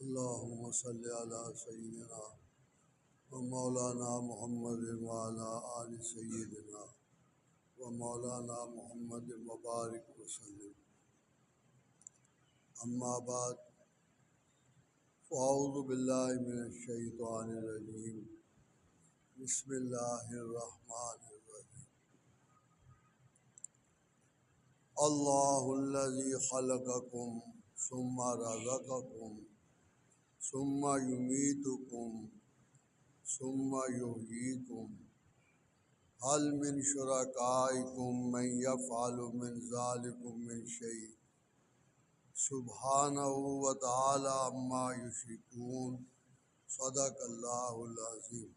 اللهم صل على سيدنا ومولانا محمد وعلى آل سيدنا ومولانا محمد مبارک وسلم. اما بعد فاعوذ باللہ من الشیطان الرجیم. بسم اللہ الرحمن الرحیم. اللہ الذی خلقکم ثم رزقکم ثم یمیتکم ثم یحییکم هل من شرکائکم من یفعل من ذلکم من شیء سبحانہ وتعالی عما یشرکون. صدق اللہ العظیم.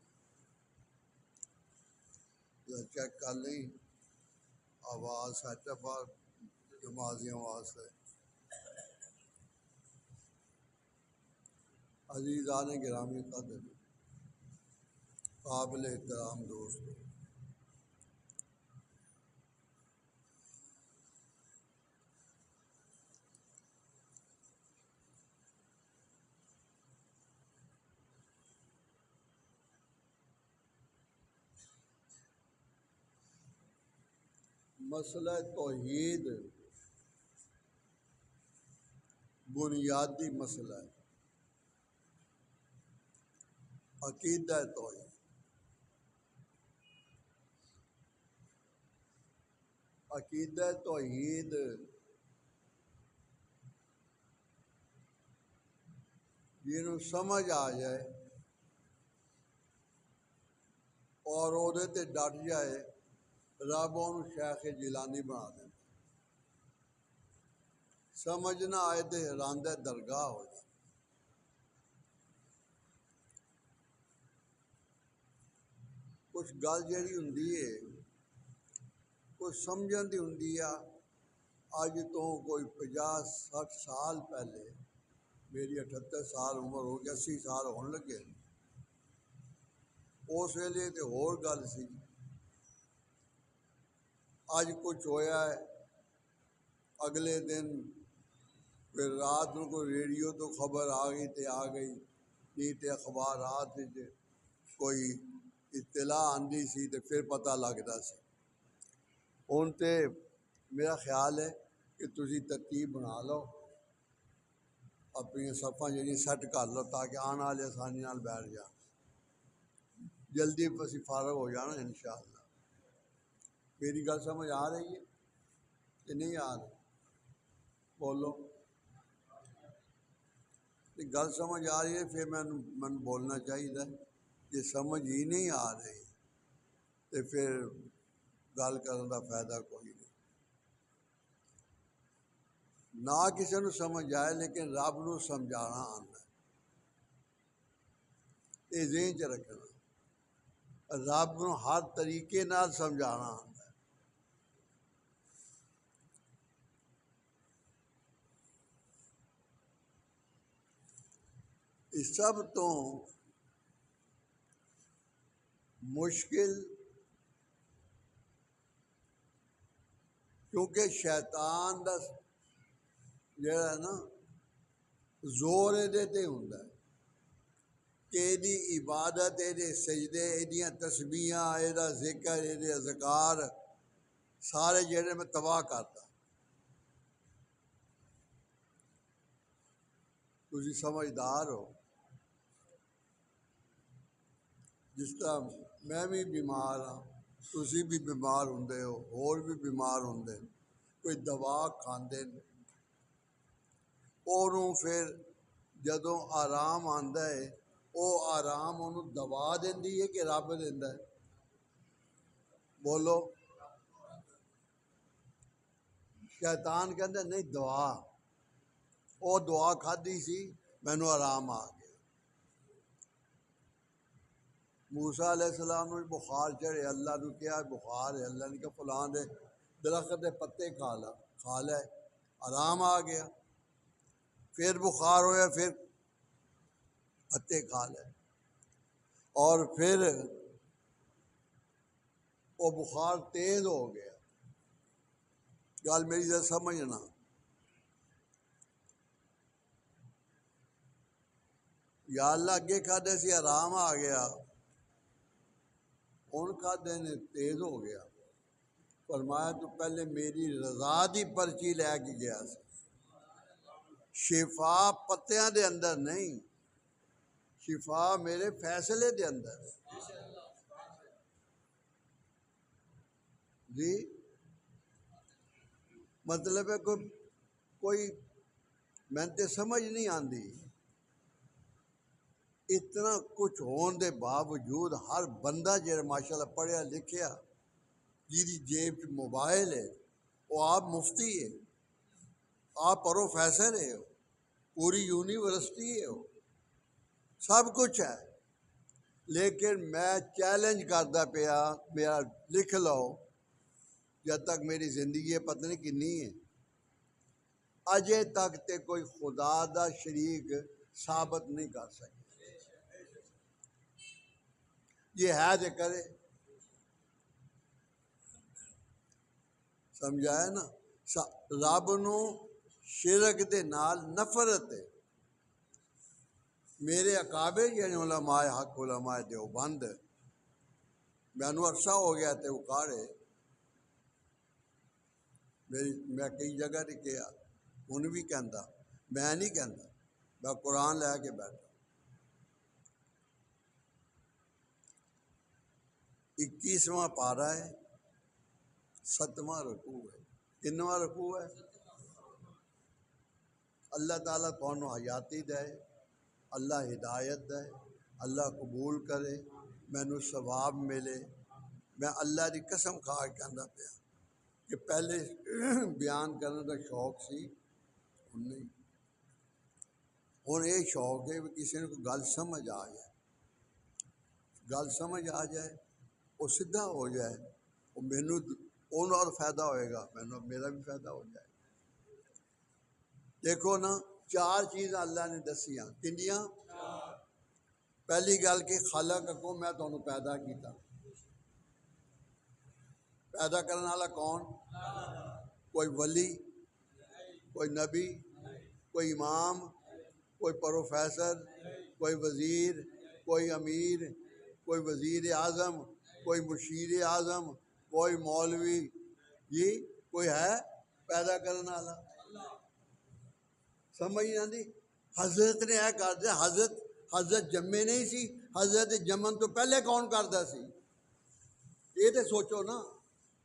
چیک کر لیں آواز سیٹ اپ اور نمازی آواز ہے. عزیزان گرامی قدر، قابل احترام دوستو، مسئلہ توحید بنیادی مسئلہ ہے. عقیدہ توحید، عقیدہ توحید جنہوں سمجھ آ جائے اور عہدے تے ڈٹ جائے، رب انہوں شیخ جیلانی بنا دیں. سمجھ نہ آئے تو راندہ درگاہ ہو جائے. کچھ گل جہی ہوں کچھ سمجھن دی ہوں. اج تو کوئی 50-60 سال پہلے، میری 78 سال عمر ہو گئی، 80 سال ہونے لگے. اس ویلے تو ہور گل سی. اج کچھ ہویا ہے، اگلے دن پھر رات کو کوئی ریڈیو تو خبر آ گئی تے آ گئی، نہیں تے اخبارات کوئی اطلاع آندی سی تے پھر پتہ لگتا سی. ہن تے میرا خیال ہے کہ تسی ترتیب بنا لو، اپنی صفحہ جہاں سیٹ کر لو تاکہ آنے والے آسانی نال بیٹھ جان. جلدی اسی فارغ ہو جانا انشاءاللہ. میری گل سمجھ آ رہی ہے کہ نہیں آ رہی؟ بولو. گل سمجھ آ رہی ہے پھر میں بولنا چاہیے. کہ سمجھ ہی نہیں آ رہی تو پھر گل کرنے کا فائدہ کوئی نہیں. نہ کسی کو سمجھ آئے لیکن رب نو سمجھانا آتا ہے. یہ ذہن چ رکھنا، رب نو ہر طریقے نال سمجھانا آتا ہے. اس سب تو مشکل، کیونکہ شیطان دا جڑا ہے نا زور یہ ہوندا ہے کہ ایدی عبادت، ایدے سجدے، ایدیاں تسبیحاں، ایدا ذکر، ایدے اذکار سارے جڑے میں تباہ کرتا. تسی سمجھدار ہو. جس طرح میں بھی بیمار ہاں، تسی بھی بیمار ہوندے ہو، اور بھی بیمار ہوندے. کوئی دوا کھاندے اوروں پھر جدوں آرام آندا ہے، او آرام انہوں دوا دیندی ہے کہ رب دیندا ہے؟ بولو. شیطان کہندا نہیں دعا، او دعا کھادی سی مینوں آرام آ گیا. موسیٰ علیہ السلام نے بخار چڑھے، اللہ نے کیا بخار ہے، اللہ نے کہا فلاں دے درخت دے پتے کھا لے، آرام آ گیا. پھر بخار ہویا، پھر پتے کھا لے، اور پھر وہ بخار تیز ہو گیا. گل میری ذرا سمجھنا. یا اللہ اگے کھادے سی آرام آ گیا، ہن کھادے نے تیز ہو گیا۔ فرمایا تو پہلے میری رضا دی پرچی لے کے گیا سی، شفا پتیاں دے اندر نہیں، شفا میرے فیصلے دے اندر ہے۔ جی مطلب ہے کوئی میں تے سمجھ نہیں آندی، اتنا کچھ ہون دے باوجود ہر بندہ جڑا ماشاءاللہ پڑھیا لکھیا جیدی جیب چ موبائل ہے، وہ آپ مفتی ہے، آپ پروفیسر ہے، پوری یونیورسٹی ہے، سب کچھ ہے، لیکن میں چیلنج کردا پیا میرا لکھ لو جب تک میری زندگی ہے پتہ نہیں کنی ہے، اجے تک تے کوئی خدا دا شریک ثابت نہیں کر سکے۔ یہ ہے تے کرے، سمجھایا نا؟ رب نو شرک دے نال نفرت ہے۔ میرے اکابر یعنی علماء حق، علماء دیوبند، مینو عرصہ ہو گیا تے اکاڑے، میں کئی جگہ تے کیا، ہن بھی کہندا، میں نہیں کہندا، میں قرآن لے کے بیٹھا۔ 21واں پارہ ہے، 7واں رکوع ہے، کنواں رکوع ہے؟ اللہ تعالیٰ تانوں حیاتی دے، اللہ ہدایت دے، اللہ قبول کرے، مینوں ثواب ملے۔ میں اللہ دی قسم کھا کے کہندا پیا کہ پہلے بیان کرنے کا شوق سی، ہن نہیں، ہن یہ شوق ہے کہ کسی نے کوئی گل سمجھ آ جائے، گل سمجھ آ جائے، وہ سدھا ہو جائے، وہ مینوں اُن اور فائدہ ہوئے گا، مینوں میرا بھی فائدہ ہو جائے۔ دیکھو نا، 4 چیزاں اللہ نے دسیاں، کنیاں؟ پہلی گل کہ خالقکم، میں تانوں پیدا کیتا۔ پیدا کرنے والا کون؟ کوئی ولی، کوئی نبی، کوئی امام، کوئی پروفیسر، کوئی وزیر، کوئی امیر، کوئی وزیر اعظم، کوئی مشیر اعظم، کوئی مولوی، جی کوئی ہے پیدا کرنے والا؟ سمجھ نہیں آتی؟ حضرت نے یہ کر دیا، حضرت جمے نہیں سی، حضرت جمن تو پہلے کون کردا سی؟ یہ تو سوچو نا۔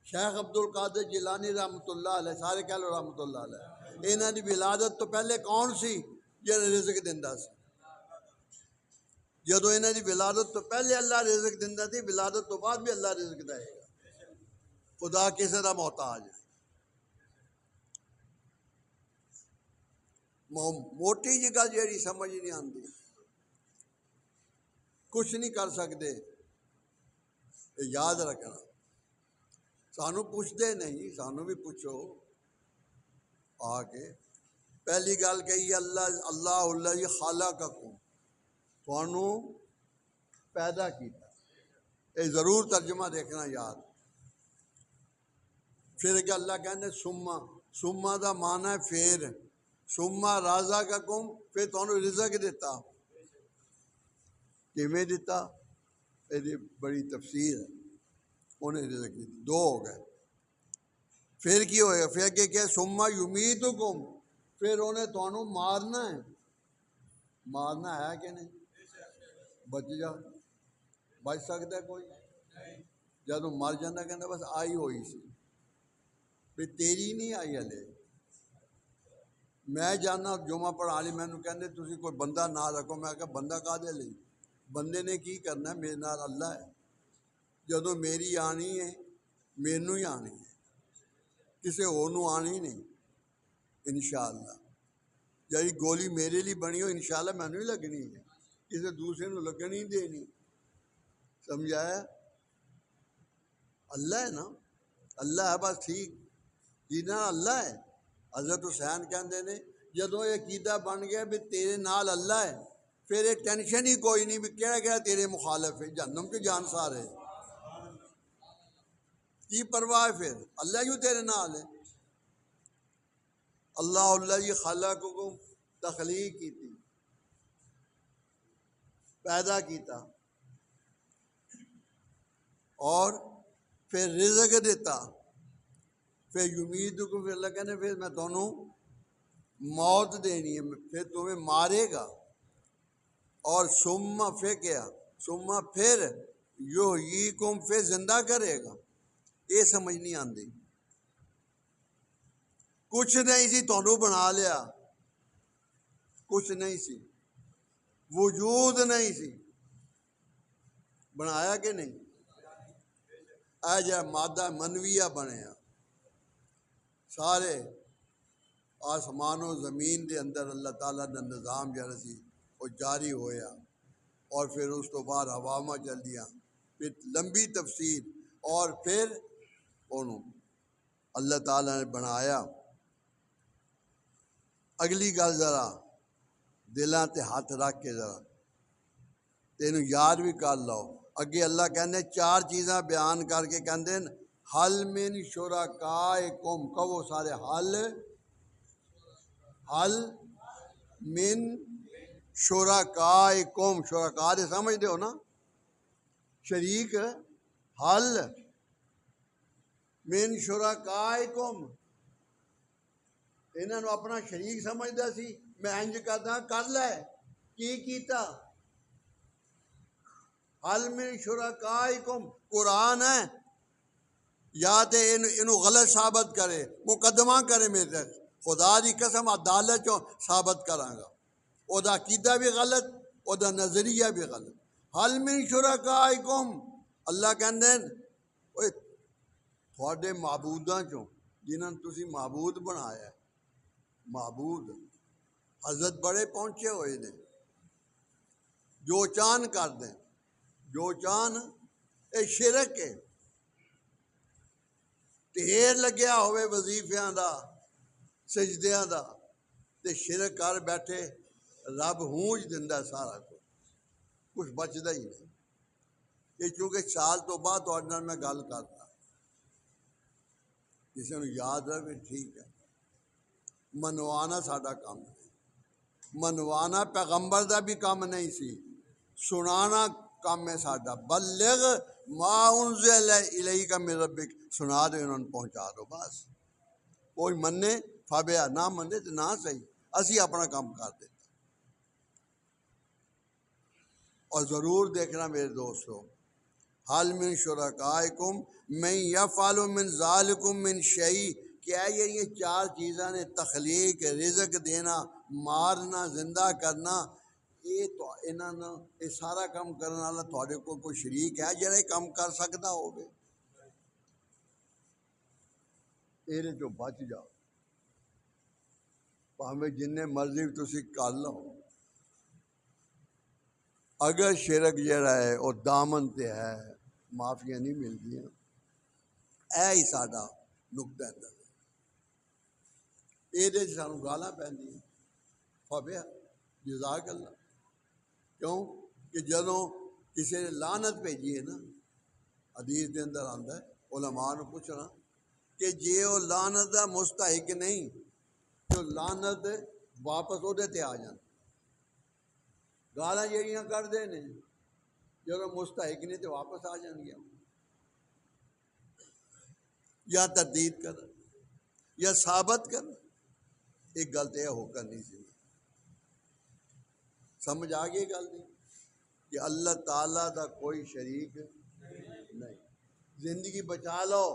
شیخ عبد القادر جیلانی رحمۃ اللہ علیہ، سارے کہہ لو رحمۃ اللہ علیہ، انہاں دی ولادت تو پہلے کون سی جڑا رزق دیندا سی؟ جدو انہاں دی ولادت تو پہلے اللہ رزق دیندا سی، ولادت تو بعد بھی اللہ رزق دے گا۔ خدا کسے دا محتاج ہے؟ موٹی جی گل جیڑی سمجھ نہیں آتی، کچھ نہیں کر سکتے، یاد رکھنا۔ سانو پوچھتے نہیں، سانو بھی پوچھو آ کے۔ پہلی گل کہی اللہ جی خالقکم، تانوں پیدا کیتا، یہ ضرور ترجمہ دیکھنا یاد۔ پھر کہ اللہ کہنے سما دا معنی ہے پھر، سما رازقکم، پھر تانوں رزق دیتا۔ کیویں دیتا؟ یہ بڑی تفسیر ہے، انہیں رزق دیتا، 2 ہو گئے۔ پھر کی ہوئے؟ پھر کہ سما یمیتکم، پھر انہیں تانوں مارنا ہے۔ مارنا ہے کہ نہیں؟ بچ جا، بچ سکتا ہے کوئی؟ جدو مر جانا کہنا بس آئی ہوئی سی، پھر تیری نہیں آئی ہلے۔ میں جانا جمعہ پڑھا لی، مینوں کہندے تسی کوئی بندہ نہ رکھو، میں کہا بندہ کادے لئی؟ بندے نے کی کرنا ہے؟ میرے نال اللہ ہے، جدو میری آنی ہے مینوں ہی آنی ہے، کسے اور نوں آنی نہیں، انشاءاللہ۔ جی گولی میرے لیے بنی ہو انشاءاللہ مینوں ہی لگنی ہے، کسے دوسرے نوں لگنی ہی دینی۔ سمجھایا؟ اللہ ہے نا، اللہ ہے بس، ٹھیک جینا اللہ ہے۔ حضرت حسین کہندے نے جدوں یہ عقیدہ بن گیا بھی تیرے نال اللہ ہے، پھر یہ ٹینشن ہی کوئی نہیں بھی کہڑا تیرے مخالف ہے، جہنم کے جان سارے، کی پرواہ ہے؟ پھر اللہ یوں تیرے نال ہے۔ اللہ جی خالقکم، تخلیق کی تھی، پیدا کیتا اور پھر رزق دیتا، پھر یمید کو پھر اللہ کہنے پھر میں دونوں موت دینی ہے، پھر تمہیں مارے گا، اور ثم پھر کیا، ثم پھر یحییکم پھر زندہ کرے گا۔ یہ سمجھ نہیں آتی، کچھ نہیں سی تھانوں بنا لیا، کچھ نہیں سی، وجود نہیں سی، بنایا کہ نہیں؟ اے جا مادہ منویہ بنیا، سارے آسمان و زمین دے اندر اللہ تعالیٰ نے نظام جڑا سی وہ جاری ہویا، اور پھر اس تو بعد ہواواں چل دیا، پھر لمبی تفسیر، اور پھر انہوں اللہ تعالیٰ نے بنایا۔ اگلی گل ذرا دلاں تے ہاتھ رکھ کے ذرا تینوں یاد بھی کر لو، اگے اللہ کہندے چار چیزاں بیان کر کے کہندے حل من شرکائکم، کہو سارے حل من شرکائکم، شرکا دے سمجھتے ہو نا، شریک، حل من شرکائکم، انہاں نو اپنا شریک سمجھدا سی، میں انج کردا کر لے، کی کیتا؟ حل من شرکائکم قرآن ہے، یا تے انہوں غلط ثابت کرے، مقدمہ کرے میرے تک، خدا دی قسم عدالت چوں ثابت کراں گا، او دا عقیدہ بھی غلط، او دا نظریہ بھی غلط۔ حل من شرکائکم، اللہ کہندے اوے تھوڑے معبوداں چوں جنہاں تسی معبود بنایا ہے، معبود حضرت بڑے پہنچے ہوئے نے، جو چاند کر دیں، جو چاند، اے شرک ہے، ڈھیر لگیا ہوئے وظیفیاں دا، سجدیاں دا، تے شرک کر بیٹھے، رب ہونج دندا سارا کچھ بچدا ہی نہیں۔ یہ چونکہ سال تو بعد تہاڈے نال میں گل کرتا، کسی نے یاد رکھے ٹھیک ہے، منوانا ساڈا کام ہے، منوانا پیغمبر دا بھی کام نہیں سی، سنانا کام ہے ساڈا، بلغ ما انزل الیک من ربک، سنا دو انہوں نے پہنچا دو، بس کوئی منے فابیا، نہ منے تو نہ صحیح، اسی اپنا کام کر دیتے۔ اور ضرور دیکھنا میرے دوستو، حل من شرکائکم من یفعل من ذالکم من شیء، کیا یہ چار چیزاں نے، تخلیق، رزق دینا، مارنا، زندہ کرنا، یہ تو انہاں نے یہ سارا کام کرنے والا تھوڑے کو کوئی شریک ہے جڑا یہ کام کر سکتا ہوگے؟ یہ جو بچ جاؤ، پاویں جن مرضی تسی کر لو، اگر شرک جڑا ہے وہ دامن تے ہے، معافیاں نہیں ملدیاں، اے ہی ساڈا نقطہ نظر، یہ سانوں گالاں پیندیاں، فبیا جزاک اللہ، کیوں کہ جدوں کسی نے لعنت بھیجی ہے نا، حدیث دے اندر آندا ہے، علماء نے پوچھنا کہ جے وہ لعنت دا مستحق نہیں تو لعنت واپس وہ تے آ جاندی، گالاں جہڑیاں کردے نے جدوں مستحق نہیں تو واپس آ جانگیاں، یا تردید کر یا ثابت کر، ایک گل تو یہ ہو کر نہیں سی، سمجھ آ گئی گل نہیں کہ اللہ تعالیٰ دا کوئی شریک نہیں۔ زندگی بچا لو،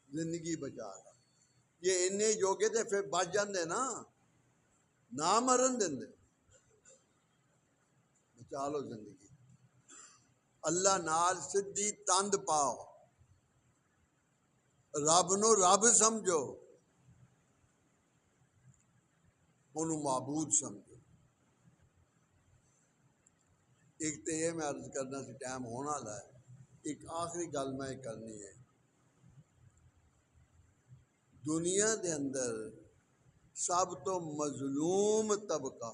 زندگی بچا لو، یہ انے جوگے تے پھر بچ جاندے نا، نہ مرن دیندے، بچا لو زندگی، اللہ نال سدھی تند پاؤ، رب نو رب سمجھو، انہوں معبود سمجھو۔ ایک تو یہ میں عرض کرنا سی ٹائم ہونا والا ہے، ایک آخری گل میں کرنی ہے، دنیا دے اندر سب تو مظلوم طبقہ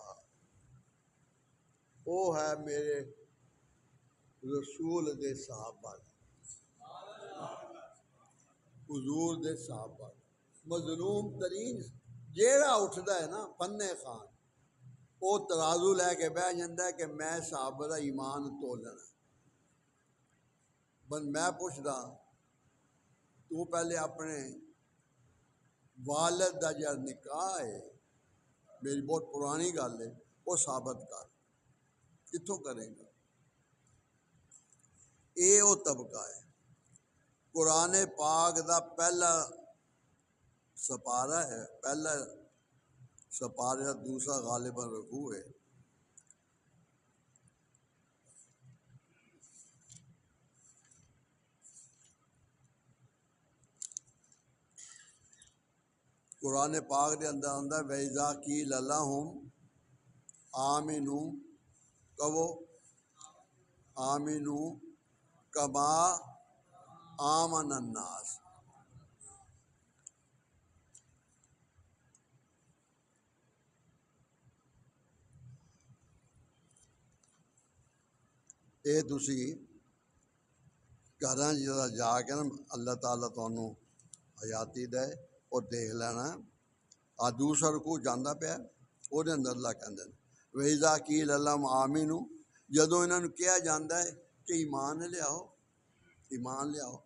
وہ ہے میرے رسول دے صحابہ، حضور دے صحابہ، مظلوم ترین جیڑا اٹھتا ہے نا فن خان، وہ ترازو لے کے بہ جاتا ہے کہ میں صحابہ دا ایمان تولنا. بس میں پوچھدا تو پہلے اپنے والد دا جڑا نکاح ہے، میری بہت پرانی گل ہے، وہ ثابت کر. کتوں کرے گا؟ یہ وہ طبقہ ہے. قرآن پاک دا پہلا سپارہ ہے، پہلا سپارہ، دوسرا غالباً رکوع ہے. قرآن پاک دے اندر آندا ہے وَإِذَا قِيلَ لَهُمْ آمِنُوا، کہو آمِنُوا كَمَا آمَنَ النَّاسُ. اے تسی گھراں جا کے نا اللہ تعالیٰ تانوں حیاتی دے اور دیکھ لینا. دوسرا رکوع جاندا پیا، وہ دے اندر اللہ کہندے نے وَإِذَا قِيلَ لَهُمْ آمِنُوا، جدوں انہاں نوں کہا جاندا ہے کہ ایمان لیاؤ، ایمان لیاؤ،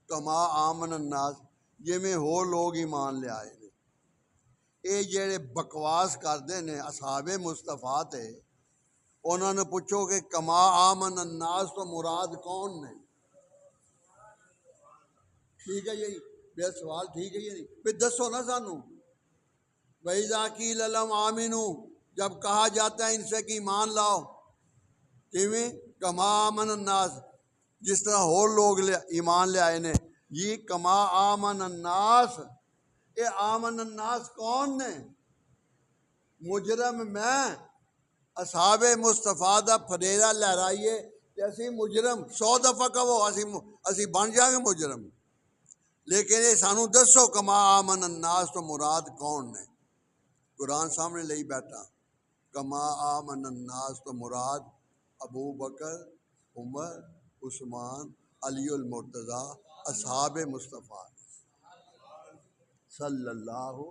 کما آمن الناس، جویں ہور لوگ ایمان لے آئے نے. اے جڑے بکواس کردے نے اصحاب مصطفیٰ تے، انہاں نے پوچھو کہ کما آمن الناس تو مراد کون نے؟ ٹھیک ہے جی، میرا سوال ٹھیک ہے جی، پھر دسو نا سانوں. وَإِذَا قِيلَ لَهُمْ آمِنُوا، جب کہا جاتا ہے ان سے کہ ایمان لاؤ، کیویں؟ کما آمن الناس، جس طرح اور لوگ ایمان لے آئے نے. یہ کما آمن الناس، اے آمن الناس کون نے؟ مجرم میں اصحاب مصطفیٰ دا پھریرا لہرائیے کہ اسی مجرم 100 دفعہ کہو اسی بن جائیں گے مجرم. لیکن یہ سانوں دسو کما آمن الناس تو مراد کون نے؟ قرآن سامنے لئی بیٹھا. کما آمن الناس تو مراد ابو بکر، عمر، عثمان، علی المرتضیٰ، اصحاب مصطفیٰ صلی اللہ علیہ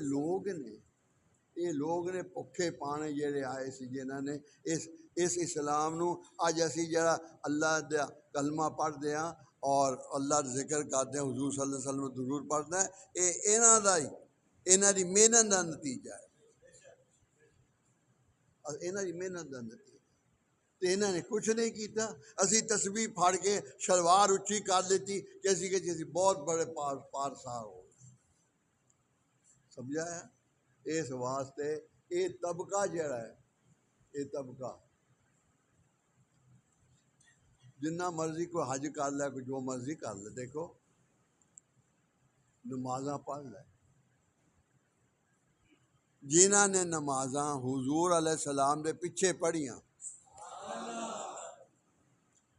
وسلم. یہ لوگ نے پکھے پانے جڑے آئے سی جنہاں نے اس اسلام نو اج اسی جڑا اللہ دا کلمہ پڑھدے ہاں اور اللہ دا ذکر کرتے ہیں، حضور صلی اللہ علیہ وسلم درود پڑھتے ہیں، یہ انہاں دی محنت دا نتیجہ ہے. انہاں دی محنت دا نتیجہ تے انہاں نے کچھ نہیں کیتا. اسی تسبیح پھڑ کے شلوار اچھی کر لیتی کہ اسی بہت بڑے پارسار ہو گئے. سمجھا ہے؟ اس واسطے یہ طبقہ جڑا ہے، یہ طبقہ جنہ مرضی کوئی حج کر لے، کوئی جو مرضی کر لے، دیکھو نمازاں پڑھ لے. جنہاں نے نمازاں حضور علیہ السلام دے پیچھے پڑھیاں،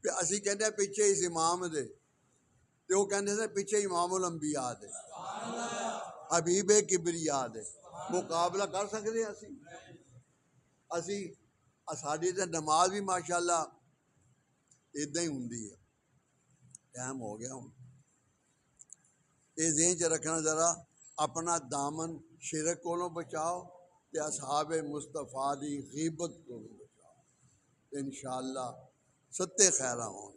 اسی کہتے ہیں پیچھے اس امام دے، تے وہ کہتے ہیں پیچھے امام الانبیاء دے، حبیب کبریا دے. مقابلہ کر سکتے ہیں اسی ساڈی تے نماز بھی ماشاءاللہ اداں ہی ہوندی ہے. ٹائم ہو گیا ہوں. یہ ذہن چ رکھنا ذرا اپنا دامن شرک کولوں بچاؤ تے اصحاب مصطفیٰ دی غیبت کولوں بچاؤ، انشاءاللہ ستے خیراں ہون.